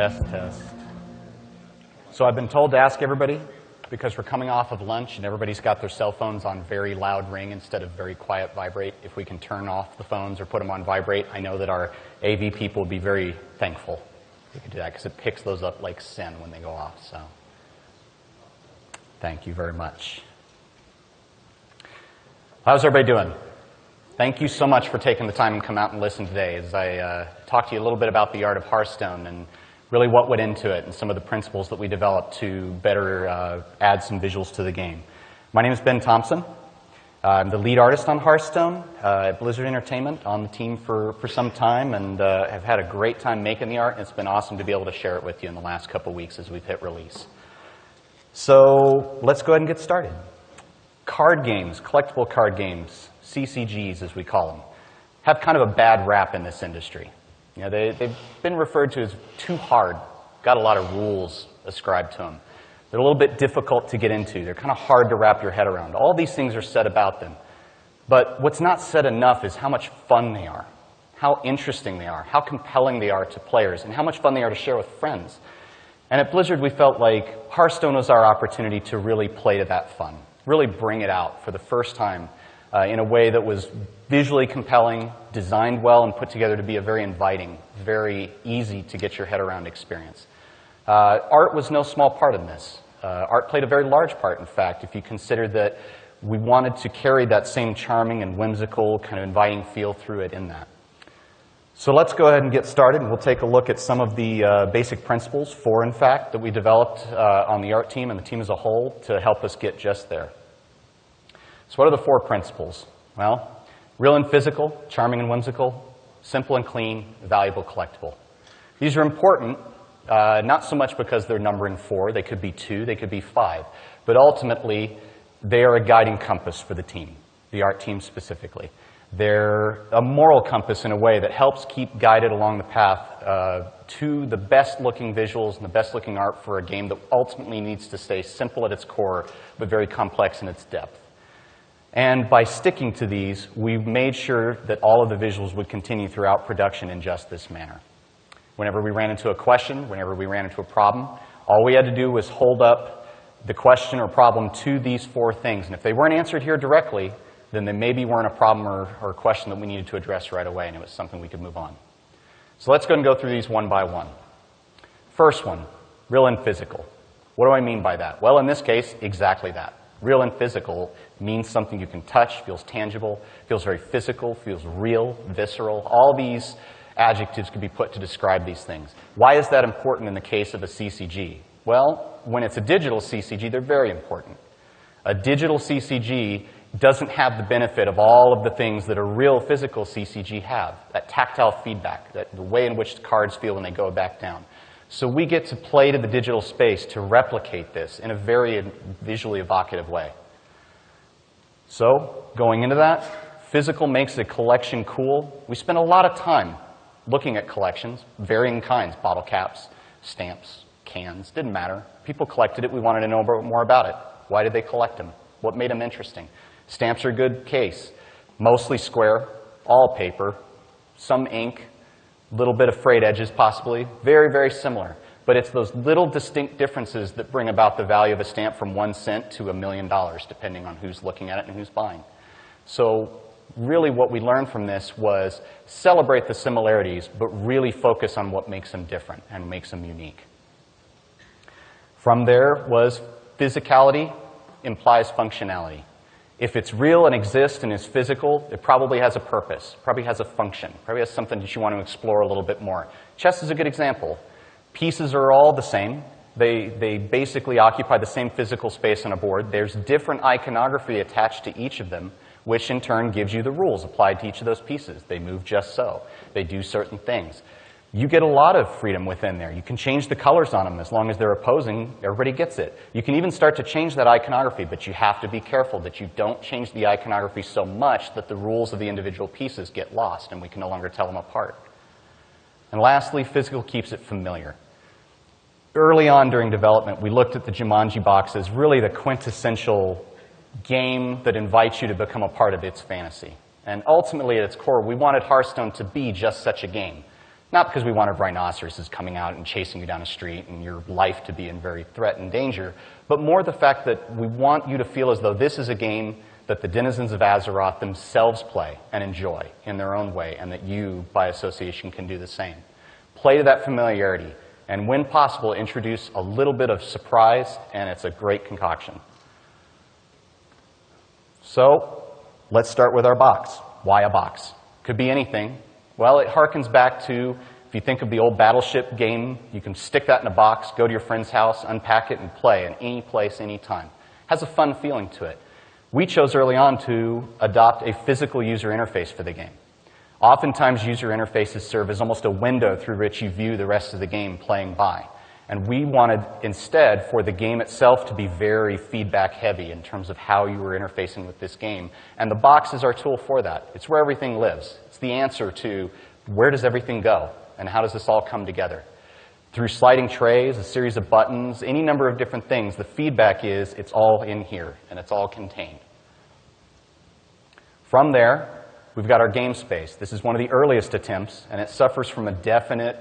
Test, test. So I've been told to ask everybody, because we're coming off of lunch and everybody's got their cell phones on very loud ring instead of very quiet vibrate, if we can turn off the phones or put them on vibrate. I know that our AV people would be very thankful if we could do that, because it picks those up like sin when they go off. So thank you very much. How's everybody doing? Thank you so much for taking the time and come out and listen today as I talk to you a little bit about the Art of Hearthstone and really what went into it and some of the principles that we developed to better add some visuals to the game. My name is Ben Thompson. I'm the lead artist on Hearthstone at Blizzard Entertainment, on the team for some time, and have had a great time making the art, and it's been awesome to be able to share it with you in the last couple weeks as we've hit release. So let's go ahead and get started. Card games, collectible card games, CCGs as we call them, have kind of a bad rap in this industry. You know, they've been referred to as too hard, got a lot of rules ascribed to them. They're a little bit difficult to get into. They're kind of hard to wrap your head around. All these things are said about them. But what's not said enough is how much fun they are, how interesting they are, how compelling they are to players, and how much fun they are to share with friends. And at Blizzard, we felt like Hearthstone was our opportunity to really play to that fun, really bring it out for the first time in a way that was visually compelling, designed well, and put together to be a very inviting, very easy to get your head around experience. Art was no small part in this. Art played a very large part, in fact, if you consider that we wanted to carry that same charming and whimsical, kind of inviting feel through it in that. So let's go ahead and get started, and we'll take a look at some of the basic principles, four in fact, that we developed on the art team and the team as a whole to help us get just there. So what are the four principles? Well, real and physical, charming and whimsical, simple and clean, valuable, collectible. These are important, not so much because they're numbering four. They could be two, they could be five. But ultimately, they are a guiding compass for the team, the art team specifically. They're a moral compass in a way that helps keep guided along the path to the best-looking visuals and the best-looking art for a game that ultimately needs to stay simple at its core, but very complex in its depth. And by sticking to these, we've made sure that all of the visuals would continue throughout production in just this manner. Whenever we ran into a question, whenever we ran into a problem, all we had to do was hold up the question or problem to these four things. And if they weren't answered here directly, then they maybe weren't a problem or a question that we needed to address right away, and it was something we could move on. So let's go and go through these one by one. First one, real and physical. What do I mean by that? Well, in this case, exactly that. Real and physical means something you can touch, feels tangible, feels very physical, feels real, visceral. All these adjectives could be put to describe these things. Why is that important in the case of a CCG? Well, when it's a digital CCG, they're very important. A digital CCG doesn't have the benefit of all of the things that a real physical CCG have. That tactile feedback, the way in which the cards feel when they go back down. So we get to play to the digital space to replicate this in a very visually evocative way. So going into that, physical makes a collection cool. We spend a lot of time looking at collections, varying kinds, bottle caps, stamps, cans, didn't matter. People collected it, we wanted to know more about it. Why did they collect them? What made them interesting? Stamps are a good case. Mostly square, all paper, some ink, little bit of frayed edges possibly, very, very similar. But it's those little distinct differences that bring about the value of a stamp from 1 cent to $1 million, depending on who's looking at it and who's buying. So really what we learned from this was celebrate the similarities, but really focus on what makes them different and makes them unique. From there was physicality implies functionality. If it's real and exists and is physical, it probably has a purpose, probably has a function, probably has something that you want to explore a little bit more. Chess is a good example. Pieces are all the same. They basically occupy the same physical space on a board. There's different iconography attached to each of them, which in turn gives you the rules applied to each of those pieces. They move just so. They do certain things. You get a lot of freedom within there. You can change the colors on them as long as they're opposing. Everybody gets it. You can even start to change that iconography, but you have to be careful that you don't change the iconography so much that the rules of the individual pieces get lost and we can no longer tell them apart. And lastly, physical keeps it familiar. Early on during development, we looked at the Jumanji box as really the quintessential game that invites you to become a part of its fantasy. And ultimately, at its core, we wanted Hearthstone to be just such a game. Not because we wanted rhinoceroses coming out and chasing you down a street and your life to be in very threat and danger, but more the fact that we want you to feel as though this is a game that the denizens of Azeroth themselves play and enjoy in their own way, and that you, by association, can do the same. Play to that familiarity, and when possible, introduce a little bit of surprise, and it's a great concoction. So, let's start with our box. Why a box? Could be anything. Well, it harkens back to, if you think of the old Battleship game, you can stick that in a box, go to your friend's house, unpack it, and play in any place, any time. Has a fun feeling to it. We chose early on to adopt a physical user interface for the game. Oftentimes, user interfaces serve as almost a window through which you view the rest of the game playing by. And we wanted, instead, for the game itself to be very feedback heavy in terms of how you were interfacing with this game. And the box is our tool for that. It's where everything lives. It's the answer to where does everything go and how does this all come together. Through sliding trays, a series of buttons, any number of different things, the feedback is it's all in here and it's all contained. From there, we've got our game space. This is one of the earliest attempts, and it suffers from a definite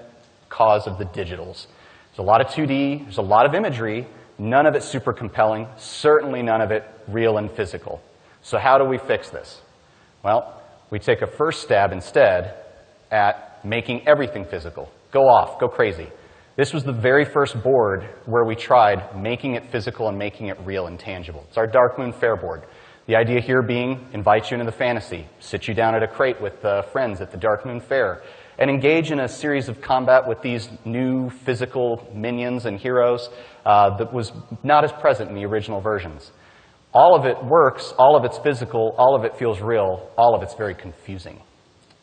cause of the digitals. There's a lot of 2D, there's a lot of imagery, none of it super compelling, certainly none of it real and physical. So how do we fix this? Well, we take a first stab instead at making everything physical. Go off, go crazy. This was the very first board where we tried making it physical and making it real and tangible. It's our Darkmoon Fair board. The idea here being, invite you into the fantasy, sit you down at a crate with friends at the Darkmoon Fair, and engage in a series of combat with these new physical minions and heroes that was not as present in the original versions. All of it works, all of it's physical, all of it feels real, all of it's very confusing.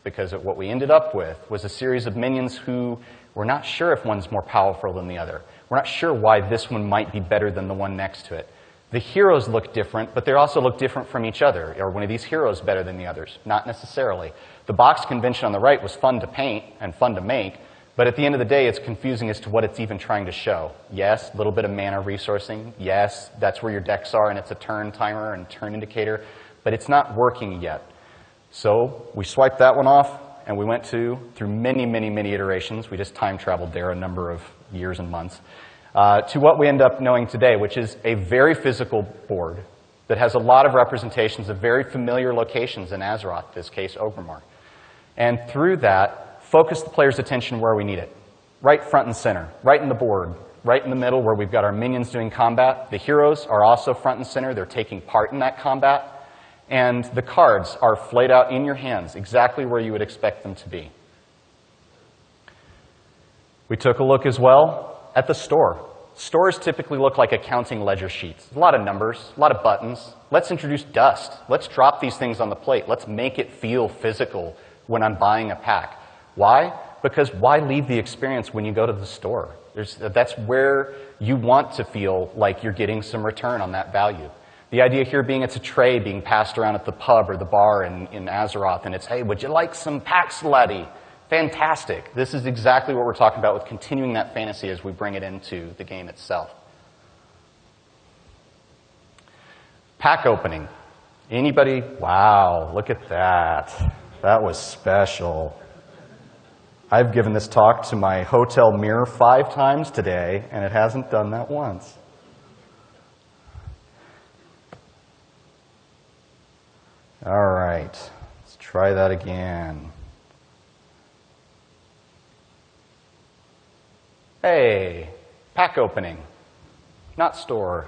Because what we ended up with was a series of minions who we're not sure if one's more powerful than the other. We're not sure why this one might be better than the one next to it. The heroes look different, but they also look different from each other. Are one of these heroes better than the others? Not necessarily. The box convention on the right was fun to paint and fun to make, but at the end of the day, it's confusing as to what it's even trying to show. Yes, a little bit of mana resourcing. Yes, that's where your decks are, and it's a turn timer and turn indicator, but it's not working yet. So we swiped that one off, and we went through many, many, many iterations. We just time traveled there a number of years and months. To what we end up knowing today, which is a very physical board that has a lot of representations of very familiar locations in Azeroth, this case, Orgrimmar. And through that, focus the player's attention where we need it. Right front and center, right in the board, right in the middle where we've got our minions doing combat. The heroes are also front and center. They're taking part in that combat. And the cards are flayed out in your hands, exactly where you would expect them to be. We took a look as well at the store. Stores typically look like accounting ledger sheets. A lot of numbers, a lot of buttons. Let's introduce dust. Let's drop these things on the plate. Let's make it feel physical when I'm buying a pack. Why? Because why leave the experience when you go to the store? That's where you want to feel like you're getting some return on that value. The idea here being it's a tray being passed around at the pub or the bar in Azeroth, and it's, hey, would you like some pack slutty? Fantastic. This is exactly what we're talking about with continuing that fantasy as we bring it into the game itself. Pack opening. Anybody? Wow, look at that. That was special. I've given this talk to my hotel mirror 5 times today, and it hasn't done that once. All right, let's try that again. Hey, pack opening, not store.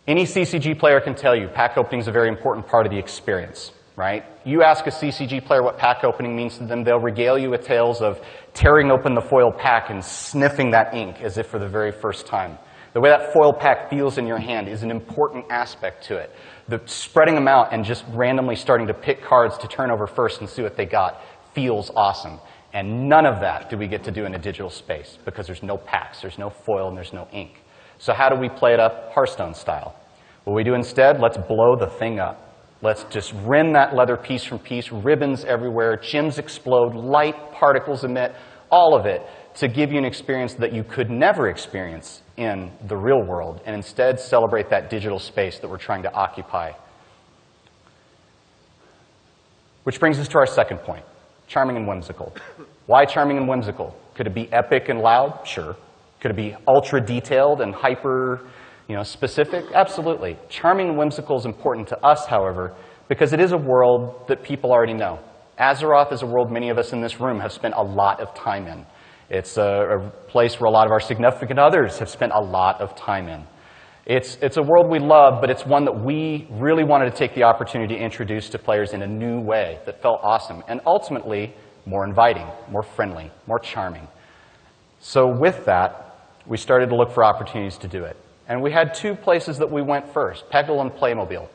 Any CCG player can tell you pack opening is a very important part of the experience, right? You ask a CCG player what pack opening means to them, they'll regale you with tales of tearing open the foil pack and sniffing that ink as if for the very first time. The way that foil pack feels in your hand is an important aspect to it. The spreading them out and just randomly starting to pick cards to turn over first and see what they got feels awesome. And none of that do we get to do in a digital space because there's no packs, there's no foil, and there's no ink. So how do we play it up Hearthstone style? What we do instead, let's blow the thing up. Let's just rend that leather piece from piece, ribbons everywhere, gems explode, light particles emit, all of it to give you an experience that you could never experience in the real world, and instead celebrate that digital space that we're trying to occupy. Which brings us to our second point. charming and whimsical. Why charming and whimsical? Could it be epic and loud? Sure. Could it be ultra detailed and hyper, specific? Absolutely. Charming and whimsical is important to us, however, because it is a world that people already know. Azeroth is a world many of us in this room have spent a lot of time in. It's a place where a lot of our significant others have spent a lot of time in. It's a world we love, but it's one that we really wanted to take the opportunity to introduce to players in a new way that felt awesome, and ultimately more inviting, more friendly, more charming. So with that, we started to look for opportunities to do it. And we had two places that we went first, Peggle and Playmobil.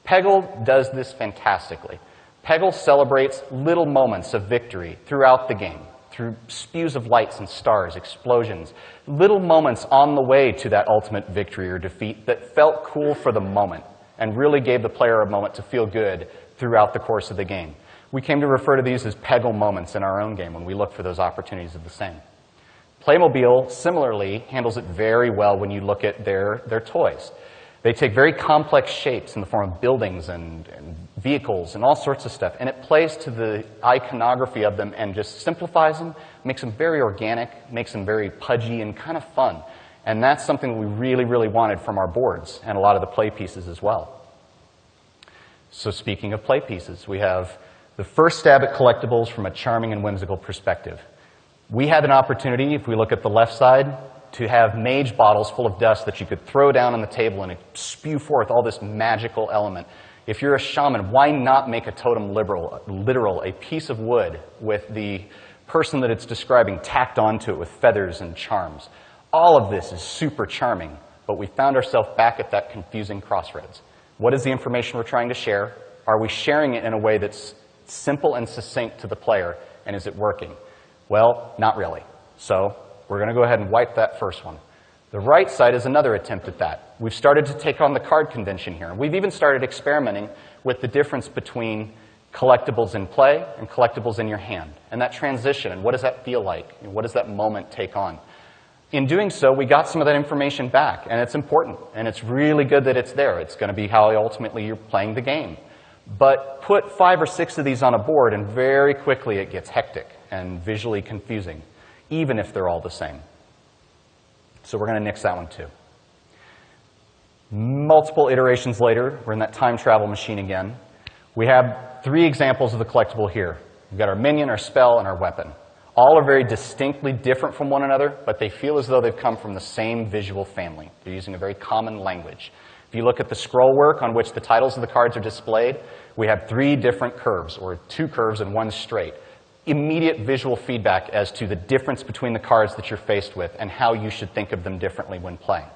Peggle does this fantastically. Peggle celebrates little moments of victory throughout the game, through spews of lights and stars, explosions, little moments on the way to that ultimate victory or defeat that felt cool for the moment and really gave the player a moment to feel good throughout the course of the game. We came to refer to these as Peggle moments in our own game when we look for those opportunities of the same. Playmobil, similarly, handles it very well when you look at their toys. They take very complex shapes in the form of buildings and vehicles and all sorts of stuff, and it plays to the iconography of them and just simplifies them, makes them very organic, makes them very pudgy and kind of fun. And that's something we really, really wanted from our boards and a lot of the play pieces as well. So speaking of play pieces, we have the first stab at collectibles from a charming and whimsical perspective. We had an opportunity, if we look at the left side, to have mage bottles full of dust that you could throw down on the table and spew forth all this magical element. If you're a shaman, why not make a totem literal, a piece of wood with the person that it's describing tacked onto it with feathers and charms? All of this is super charming, but we found ourselves back at that confusing crossroads. What is the information we're trying to share? Are we sharing it in a way that's simple and succinct to the player, and is it working? Well, not really. So we're going to go ahead and wipe that first one. The right side is another attempt at that. We've started to take on the card convention here. We've even started experimenting with the difference between collectibles in play and collectibles in your hand, and that transition, and what does that feel like? And what does that moment take on? In doing so, we got some of that information back, and it's important, and it's really good that it's there. It's going to be how ultimately you're playing the game. But put 5 or 6 of these on a board, and very quickly it gets hectic and visually confusing, even if they're all the same. So we're going to nix that one too. Multiple iterations later, we're in that time travel machine again. We have 3 examples of the collectible here. We've got our minion, our spell, and our weapon. All are very distinctly different from one another, but they feel as though they've come from the same visual family. They're using a very common language. If you look at the scroll work on which the titles of the cards are displayed, we have 3 different curves, or 2 curves and 1 straight. Immediate visual feedback as to the difference between the cards that you're faced with and how you should think of them differently when playing.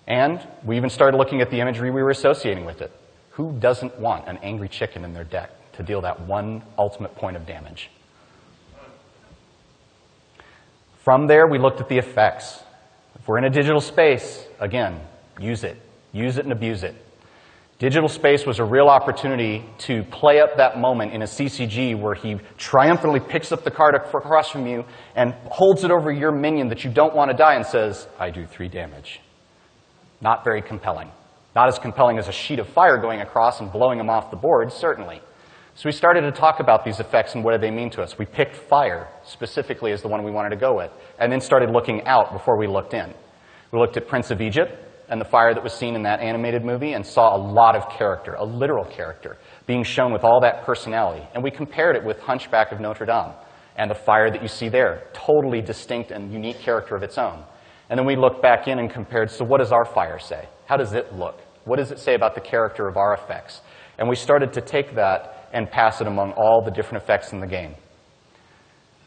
And we even started looking at the imagery we were associating with it. Who doesn't want an angry chicken in their deck to deal that 1 ultimate point of damage? From there, we looked at the effects. If we're in a digital space, again, use it. Use it and abuse it. Digital space was a real opportunity to play up that moment in a CCG where he triumphantly picks up the card across from you and holds it over your minion that you don't want to die and says, I do 3 damage. Not very compelling. Not as compelling as a sheet of fire going across and blowing him off the board, certainly. So we started to talk about these effects and what do they mean to us. We picked fire specifically as the one we wanted to go with, and then started looking out before we looked in. We looked at Prince of Egypt and the fire that was seen in that animated movie and saw a lot of character, a literal character, being shown with all that personality. And we compared it with Hunchback of Notre Dame and the fire that you see there, totally distinct and unique character of its own. And then we looked back in and compared, so what does our fire say? How does it look? What does it say about the character of our effects? And we started to take that and pass it among all the different effects in the game.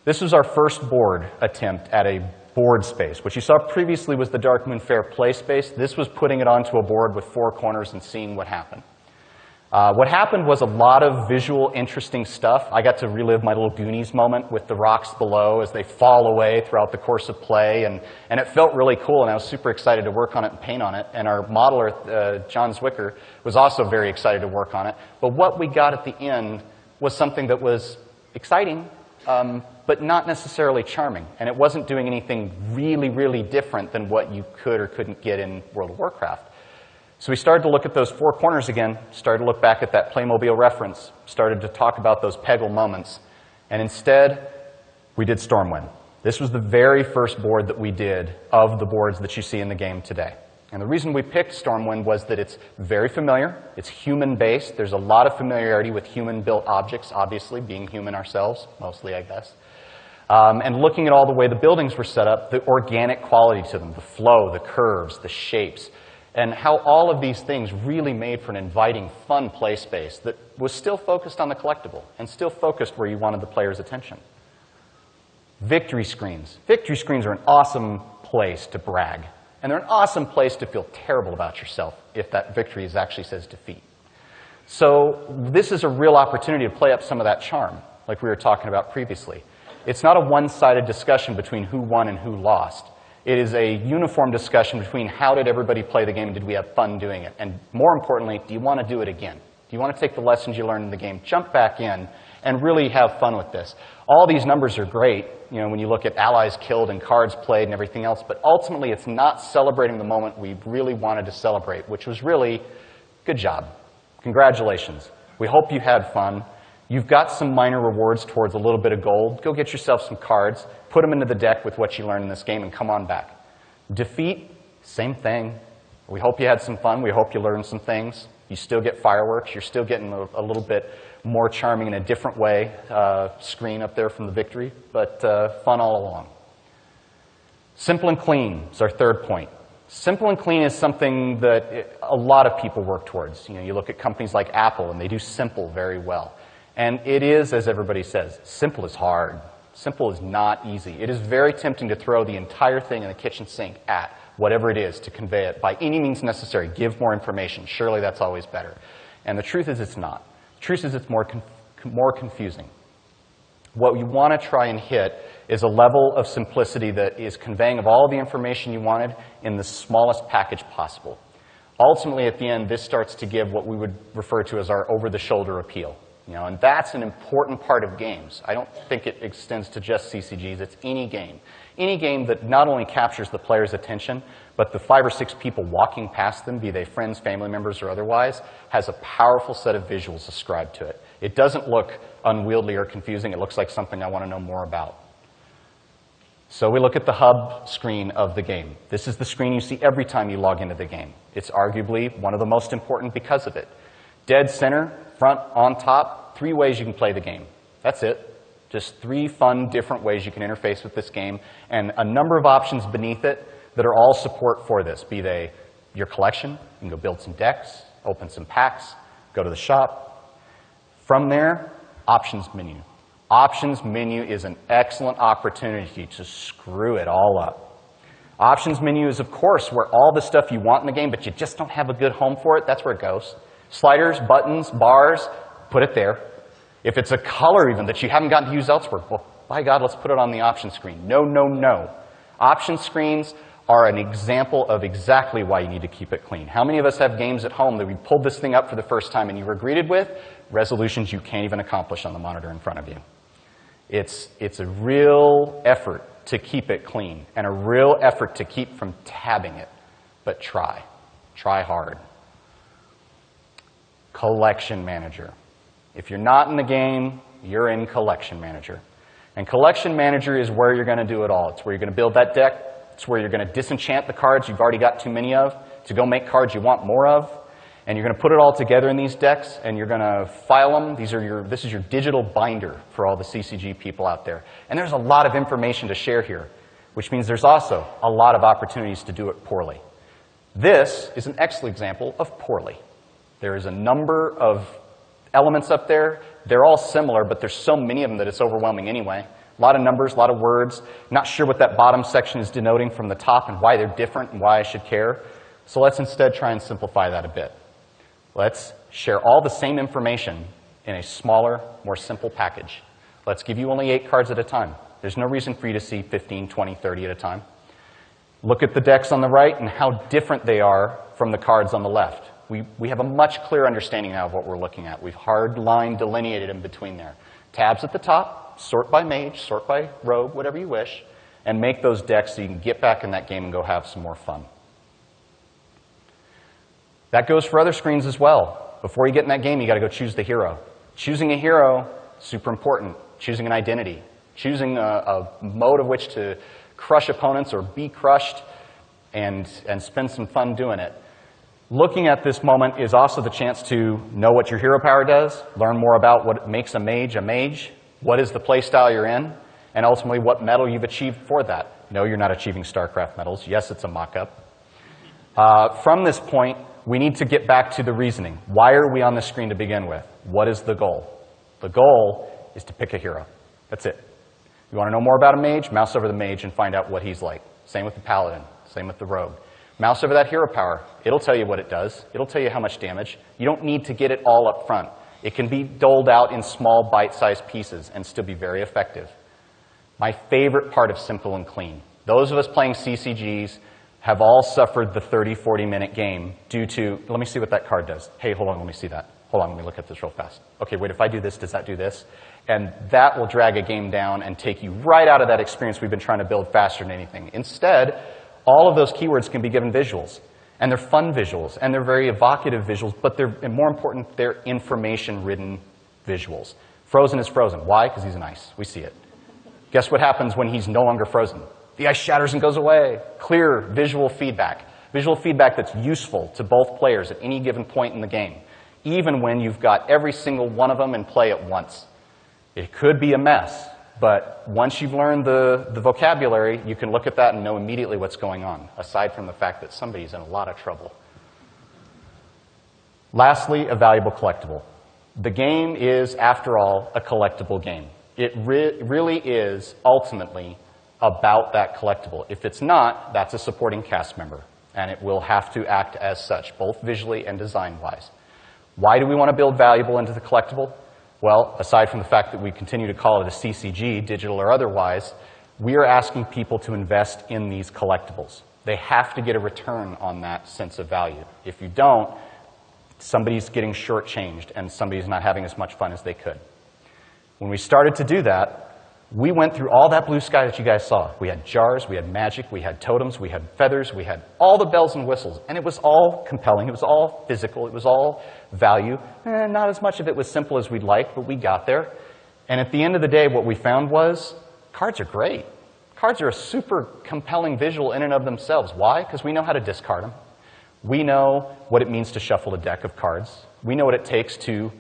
This was our first board attempt at a board space. What you saw previously was the Dark Moon Fair play space. This was putting it onto a board with 4 corners and seeing what happened. What happened was a lot of visual, interesting stuff. I got to relive my little Goonies moment with the rocks below as they fall away throughout the course of play, and it felt really cool, and I was super excited to work on it and paint on it, and our modeler, John Zwicker, was also very excited to work on it. But what we got at the end was something that was exciting, but not necessarily charming, and it wasn't doing anything really, really different than what you could or couldn't get in World of Warcraft. So we started to look at those 4 corners again, started to look back at that Playmobil reference, started to talk about those Peggle moments, And instead, we did Stormwind. This was the very first board that we did of the boards that you see in the game today. And the reason we picked Stormwind was that it's very familiar, it's human-based, there's a lot of familiarity with human-built objects, obviously, being human ourselves, mostly, I guess. And looking at all the way the buildings were set up, the organic quality to them, the flow, the curves, the shapes, and how all of these things really made for an inviting, fun play space that was still focused on the collectible and still focused where you wanted the player's attention. Victory screens. Victory screens are an awesome place to brag. And they're an awesome place to feel terrible about yourself if that victory actually says defeat. So this is a real opportunity to play up some of that charm, like we were talking about previously. It's not a one-sided discussion between who won and who lost. It is a uniform discussion between how did everybody play the game and did we have fun doing it? And more importantly, do you want to do it again? Do you want to take the lessons you learned in the game, jump back in, and really have fun with this? All these numbers are great, you know, when you look at allies killed and cards played and everything else, but ultimately it's not celebrating the moment we really wanted to celebrate, which was really, good job. Congratulations. We hope you had fun. You've got some minor rewards towards a little bit of gold. Go get yourself some cards, put them into the deck with what you learned in this game, and come on back. Defeat, same thing. We hope you had some fun. We hope you learned some things. You still get fireworks. You're still getting a little bit more charming in a different way screen up there from the victory, but fun all along. Simple and clean is our third point. Simple and clean is something that a lot of people work towards. You know, you look at companies like Apple, and they do simple very well. And it is, as everybody says, simple is hard. Simple is not easy. It is very tempting to throw the entire thing in the kitchen sink at whatever it is to convey it by any means necessary. Give more information. Surely that's always better. And the truth is it's not. The truth is it's more confusing. What you want to try and hit is a level of simplicity that is conveying of all the information you wanted in the smallest package possible. Ultimately, at the end, this starts to give what we would refer to as our over-the-shoulder appeal. You know, and that's an important part of games. I don't think it extends to just CCGs. It's any game. Any game that not only captures the player's attention, but the 5 or 6 people walking past them, be they friends, family members, or otherwise, has a powerful set of visuals ascribed to it. It doesn't look unwieldy or confusing. It looks like something I want to know more about. So we look at the hub screen of the game. This is the screen you see every time you log into the game. It's arguably one of the most important because of it. Dead center, front, on top, 3 ways you can play the game. That's it. Just 3 fun, different ways you can interface with this game, and a number of options beneath it that are all support for this, be they your collection, you can go build some decks, open some packs, go to the shop. From there, options menu. Options menu is an excellent opportunity to screw it all up. Options menu is, of course, where all the stuff you want in the game, but you just don't have a good home for it, that's where it goes. Sliders, buttons, bars, put it there. If it's a color even that you haven't gotten to use elsewhere, well, by God, let's put it on the option screen. No, no, no. Option screens are an example of exactly why you need to keep it clean. How many of us have games at home that we pulled this thing up for the first time and you were greeted with resolutions you can't even accomplish on the monitor in front of you? It's a real effort to keep it clean and a real effort to keep from tabbing it. But try. Try hard. Collection Manager. If you're not in the game, you're in Collection Manager. And Collection Manager is where you're going to do it all. It's where you're going to build that deck. It's where you're going to disenchant the cards you've already got too many of to go make cards you want more of. And you're going to put it all together in these decks, and you're going to file them. This is your digital binder for all the CCG people out there. And there's a lot of information to share here, which means there's also a lot of opportunities to do it poorly. This is an excellent example of poorly. There is a number of elements up there. They're all similar, but there's so many of them that it's overwhelming anyway. A lot of numbers, a lot of words. Not sure what that bottom section is denoting from the top and why they're different and why I should care. So let's instead try and simplify that a bit. Let's share all the same information in a smaller, more simple package. Let's give you only 8 cards at a time. There's no reason for you to see 15, 20, 30 at a time. Look at the decks on the right and how different they are from the cards on the left. We have a much clearer understanding now of what we're looking at. We've hard-line delineated in between there. Tabs at the top, sort by mage, sort by rogue, whatever you wish, and make those decks so you can get back in that game and go have some more fun. That goes for other screens as well. Before you get in that game, you got to go choose the hero. Choosing a hero, super important. choosing an identity, choosing a mode of which to crush opponents or be crushed and spend some fun doing it. Looking at this moment is also the chance to know what your hero power does, learn more about what makes a mage, what is the play style you're in, and ultimately what medal you've achieved for that. No, you're not achieving StarCraft medals. Yes, it's a mock-up. From this point, we need to get back to the reasoning. Why are we on the screen to begin with? What is the goal? The goal is to pick a hero. That's it. You want to know more about a mage? Mouse over the mage and find out what he's like. Same with the paladin. Same with the rogue. Mouse over that hero power. It'll tell you what it does. It'll tell you how much damage. You don't need to get it all up front. It can be doled out in small bite-sized pieces and still be very effective. My favorite part of simple and clean. Those of us playing CCGs have all suffered the 30, 40-minute game due to, let me see what that card does. Hey, hold on, let me see that. Hold on, let me look at this real fast. Okay, wait, if I do this, does that do this? And that will drag a game down and take you right out of that experience we've been trying to build faster than anything. Instead, all of those keywords can be given visuals. And they're fun visuals, and they're very evocative visuals, but they're, and more important, they're information-ridden visuals. Frozen is frozen. Why? Because he's in ice. We see it. Guess what happens when he's no longer frozen? The ice shatters and goes away. Clear visual feedback. Visual feedback that's useful to both players at any given point in the game, even when you've got every single one of them in play at once. It could be a mess, but once you've learned the vocabulary, you can look at that and know immediately what's going on, aside from the fact that somebody's in a lot of trouble. Lastly, a valuable collectible. The game is, after all, a collectible game. It really is, ultimately, about that collectible. If it's not, that's a supporting cast member, and it will have to act as such, both visually and design-wise. Why do we want to build valuable into the collectible? Well, aside from the fact that we continue to call it a CCG, digital or otherwise, we are asking people to invest in these collectibles. They have to get a return on that sense of value. If you don't, somebody's getting shortchanged and somebody's not having as much fun as they could. When we started to do that, we went through all that blue sky that you guys saw. We had jars, we had magic, we had totems, we had feathers, we had all the bells and whistles. And it was all compelling, it was all physical, it was all value. Not as much of it was simple as we'd like, but we got there. And at the end of the day, what we found was cards are great. Cards are a super compelling visual in and of themselves. Why? Because we know how to discard them. We know what it means to shuffle a deck of cards. We know what it takes to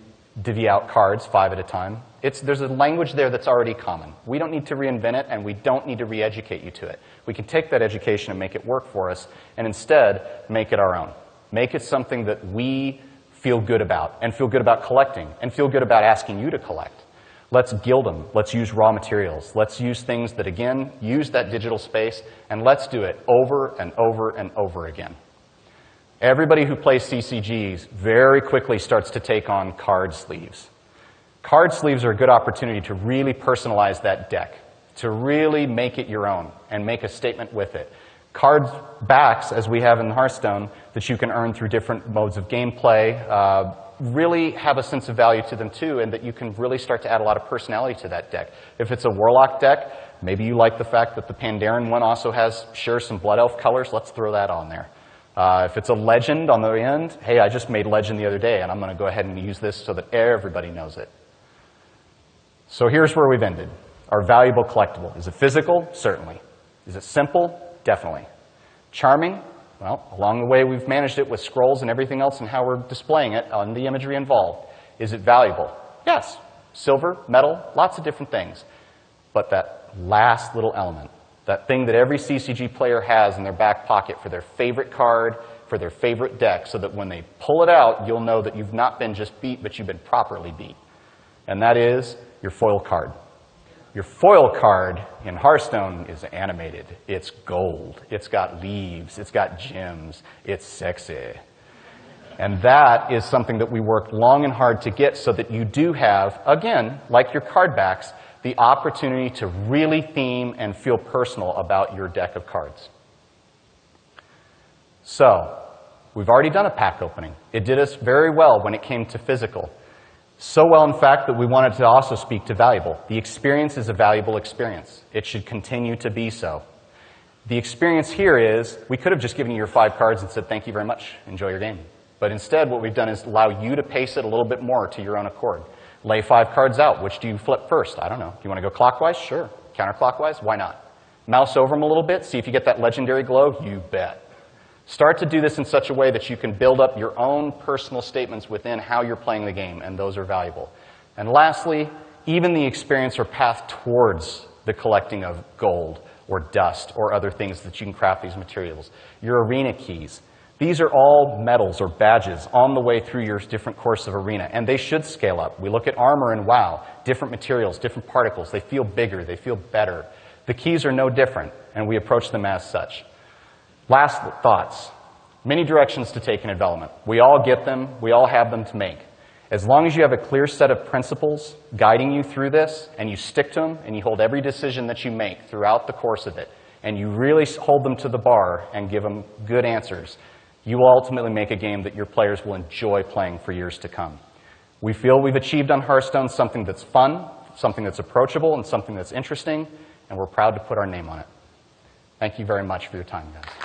divvy out cards 5 at a time. There's a language there that's already common. We don't need to reinvent it, and we don't need to re-educate you to it. We can take that education and make it work for us, and instead make it our own. Make it something that we feel good about, and feel good about collecting, and feel good about asking you to collect. Let's gild them. Let's use raw materials. Let's use things that, again, use that digital space, and let's do it over and over and over again. Everybody who plays CCGs very quickly starts to take on card sleeves. Card sleeves are a good opportunity to really personalize that deck, to really make it your own and make a statement with it. Card backs, as we have in Hearthstone, that you can earn through different modes of gameplay, really have a sense of value to them too, and that you can really start to add a lot of personality to that deck. If it's a Warlock deck, maybe you like the fact that the Pandaren one also shares some Blood Elf colors, let's throw that on there. If it's a Legend on the end, hey, I just made Legend the other day, and I'm going to go ahead and use this so that everybody knows it. So here's where we've ended. Our valuable collectible. Is it physical? Certainly. Is it simple? Definitely. Charming? Well, along the way we've managed it with scrolls and everything else and how we're displaying it on the imagery involved. Is it valuable? Yes. Silver, metal, lots of different things. But that last little element, that thing that every CCG player has in their back pocket for their favorite card, for their favorite deck, so that when they pull it out, you'll know that you've not been just beat, but you've been properly beat. And that is your foil card. Your foil card in Hearthstone is animated. It's gold. It's got leaves. It's got gems. It's sexy. And that is something that we worked long and hard to get so that you do have, again, like your card backs, the opportunity to really theme and feel personal about your deck of cards. So, we've already done a pack opening. It did us very well when it came to physical. So well, in fact, that we wanted to also speak to valuable. The experience is a valuable experience. It should continue to be so. The experience here is, we could have just given you your 5 cards and said, thank you very much, enjoy your game. But instead, what we've done is allow you to pace it a little bit more to your own accord. Lay 5 cards out. Which do you flip first? I don't know. Do you want to go clockwise? Sure. Counterclockwise? Why not? Mouse over them a little bit. See if you get that legendary glow. You bet. Start to do this in such a way that you can build up your own personal statements within how you're playing the game, and those are valuable. And lastly, even the experience or path towards the collecting of gold or dust or other things that you can craft these materials. Your arena keys. These are all medals or badges on the way through your different course of arena, and they should scale up. We look at armor and WoW, different materials, different particles. They feel bigger, they feel better. The keys are no different, and we approach them as such. Last thoughts. Many directions to take in development. We all get them, we all have them to make. As long as you have a clear set of principles guiding you through this, and you stick to them, and you hold every decision that you make throughout the course of it, and you really hold them to the bar and give them good answers, you will ultimately make a game that your players will enjoy playing for years to come. We feel we've achieved on Hearthstone something that's fun, something that's approachable, and something that's interesting, and we're proud to put our name on it. Thank you very much for your time, guys.